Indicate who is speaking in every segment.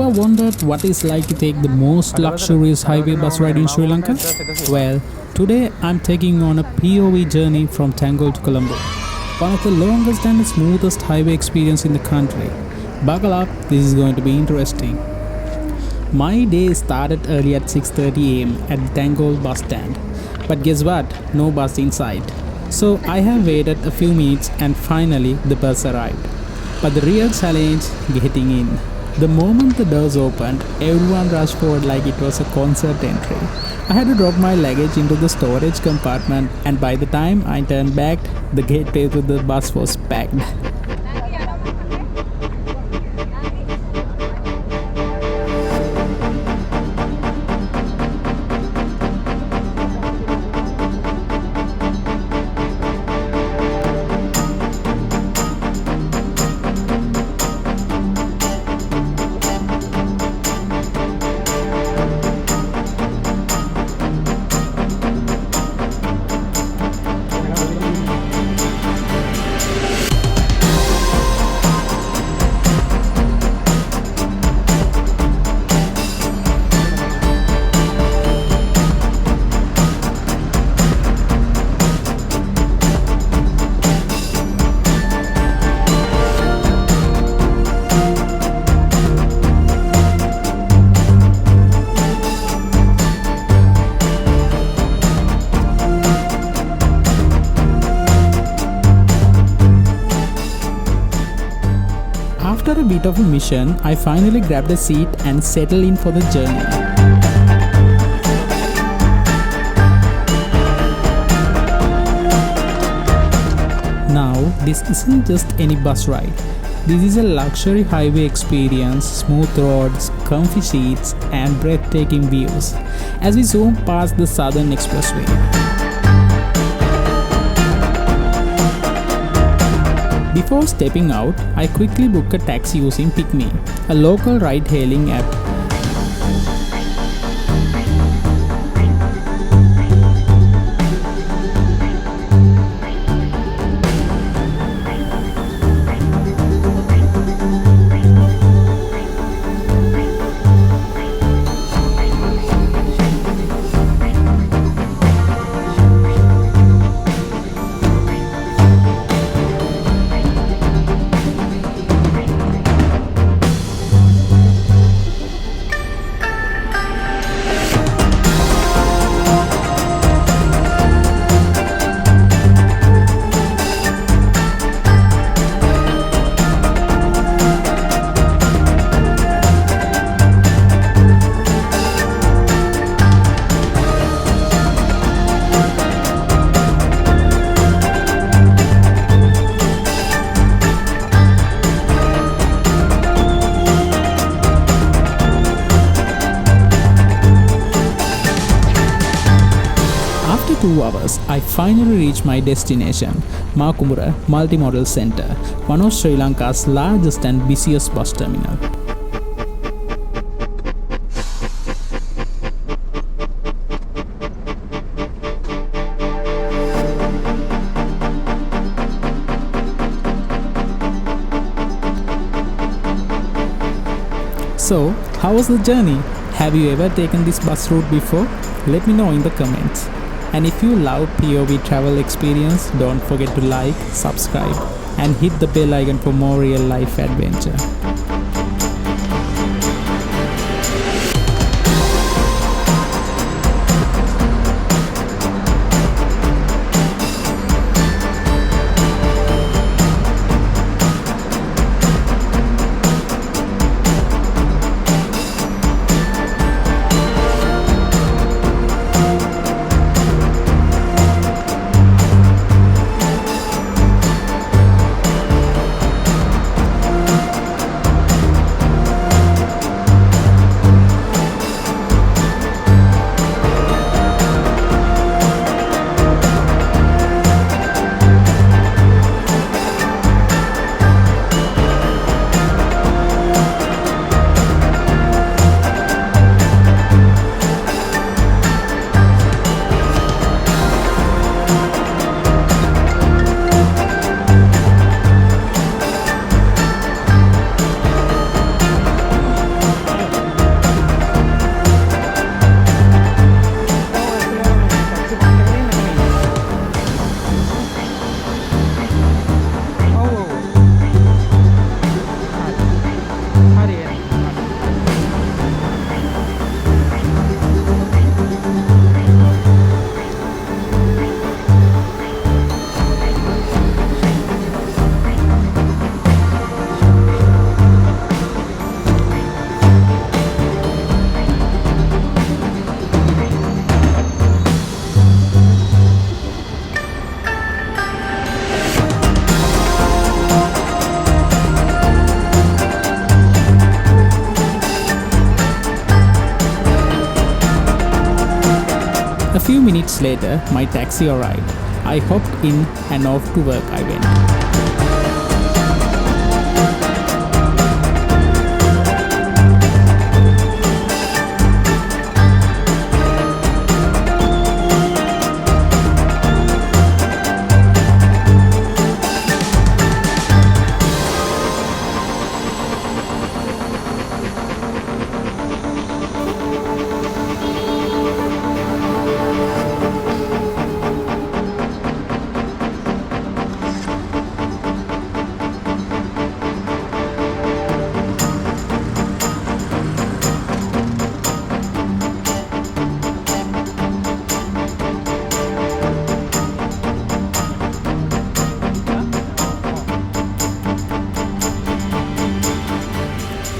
Speaker 1: Ever wondered what it's like to take the most luxurious highway bus ride in Sri Lanka? Well, today I'm taking on a POV journey from Tangol to Colombo, one of the longest and smoothest highway experience in the country. Buckle up, this is going to be interesting. My day started early at 6:30 am at the Tangol bus stand, but guess what? No bus in sight. So I have waited a few minutes and finally the bus arrived. But the real challenge, getting in. The moment the doors opened, everyone rushed forward like it was a concert entry. I had to drop my luggage into the storage compartment, and by the time I turned back, the gateway to the bus was packed. After a bit of a mission, I finally grabbed a seat and settled in for the journey. Now, this isn't just any bus ride. This is a luxury highway experience, smooth roads, comfy seats, and breathtaking views as we zoom past the Southern Expressway. Before stepping out, I quickly booked a taxi using PickMe, a local ride-hailing app. After 2 hours, I finally reached my destination, Makumbura Multimodal Center, one of Sri Lanka's largest and busiest bus terminals. So, how was the journey? Have you ever taken this bus route before? Let me know in the comments. And if you love POV travel experience, don't forget to like, subscribe, and hit the bell icon for more real life adventure. minutes later, my taxi arrived. I hopped in and off to work I went.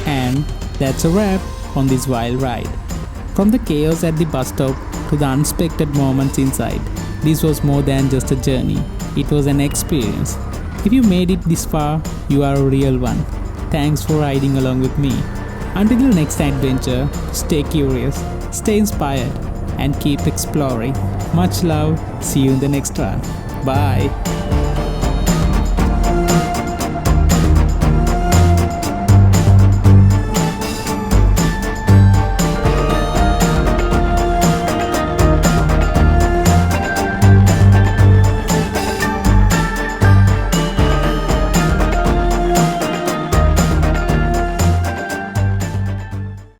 Speaker 1: And that's a wrap on this wild ride. From the chaos at the bus stop to the unexpected moments inside, this was more than just a journey, it was an experience. If you made it this far, you are a real one. Thanks for riding along with me. Until the next adventure, stay curious, stay inspired, and keep exploring. Much love, see you in the next one. Bye.